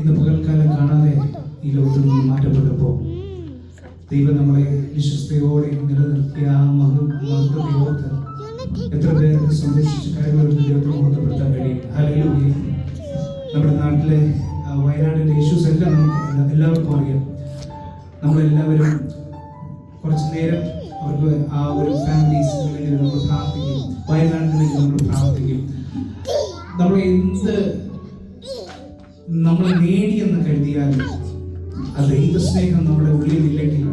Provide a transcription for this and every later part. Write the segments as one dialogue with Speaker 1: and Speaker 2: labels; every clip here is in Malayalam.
Speaker 1: ഇന്ന് പകൽക്കാലം കാണാതെ ഈ ലോകത്തിൽ നിന്ന് മാറ്റപ്പെട്ടപ്പോൾ ദൈവം നമ്മളെ വിശ്വസ്തയോടെ നിലനിർത്തിയ ആ മഹത്വത്തെ ഓർത്ത് എത്ര പേർക്ക് സന്തോഷിച്ച് കാര്യങ്ങൾ ദൈവത്തെ മഹത്വപ്പെടുത്താൻ കഴിയും. ഹല്ലേലൂയ. നമ്മുടെ നാട്ടിലെ വയനാടിൻ്റെ ഇഷ്യൂസ് എല്ലാം നമുക്ക് എല്ലാവർക്കും അറിയാം. നമ്മളെല്ലാവരും കുറച്ച് നേരം അവർക്ക് ആ ഒരു ഫാമിലീസിന് വേണ്ടി നമ്മൾ പ്രാർത്ഥിക്കും, വയനാടിന് വേണ്ടി നമ്മൾ പ്രാർത്ഥിക്കും. നമ്മൾ നേടിയെന്ന് കരുതിയാൽ ആ ദൈവസ്നേഹം നമ്മുടെ ഉള്ളിൽ ഇല്ലെങ്കിൽ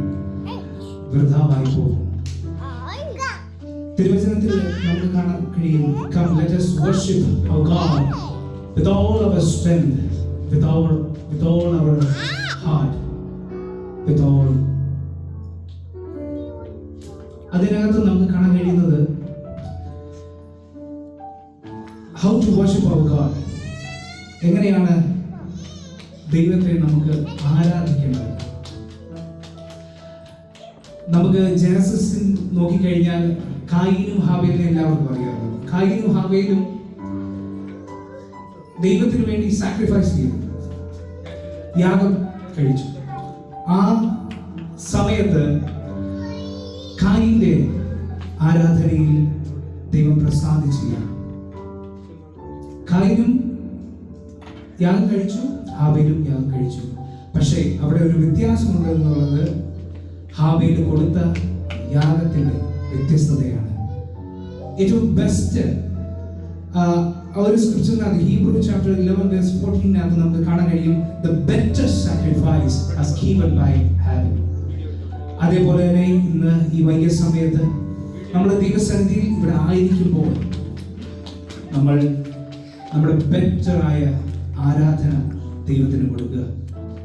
Speaker 1: വൃഥാവായി പോകും. തിരുവചനത്തിൽ നമുക്ക് കാണാൻ കഴിയും, Come, let us worship our God with all our strength, with all our heart, with all. അതിനകത്ത് നമുക്ക് കാണാൻ കഴിയുന്നത് how to worship our God. എങ്ങനെയാണ് ദൈവത്തെ നമുക്ക് ആരാധിക്കേണ്ടത്? നമുക്ക് ജനസിൽ നോക്കിക്കഴിഞ്ഞാൽ കായീനും ഹാബേലിനെ എല്ലാവർക്കും അറിയാമല്ലോ. കായീനും ഹാബേലും ദൈവത്തിന് വേണ്ടി സാക്രിഫൈസ് ചെയ്തു, യാഗം കഴിച്ചു. ആ സമയത്ത് കായീന്റെ ആരാധനയിൽ ദൈവം പ്രസാദിച്ചില്ല. കായീനും യാഗം കഴിച്ചു, ഹാബേലും യാഗം കഴിച്ചു. പക്ഷേ അവിടെ ഒരു വ്യത്യാസമുണ്ട് എന്നുള്ളത് ഹാബേൽ കൊടുത്ത യാഗത്തിന്റെ വ്യത്യസ്തതയാണ്. ഏറ്റവും ബെസ്റ്റ് ഒരു സ്ക്രിപ്ചറിനകത്ത് ഹീബ്രൂ ചാപ്റ്റർ 11:14 നമുക്ക് കാണാൻ കഴിയും, the better sacrifice as given by Abel. അതേപോലെ തന്നെ ഇന്ന് ഈ വൈകിയ സമയത്ത് നമ്മൾ ദൈവസന്നിധിയിൽ ഇവിടെ ആയിരിക്കുമ്പോൾ നമ്മൾ നമ്മുടെ ബെറ്ററായ ആരാധന ദൈവത്തിന് കൊടുക്കുക.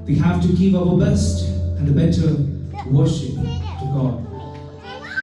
Speaker 1: We have to give our best and the better worship to God.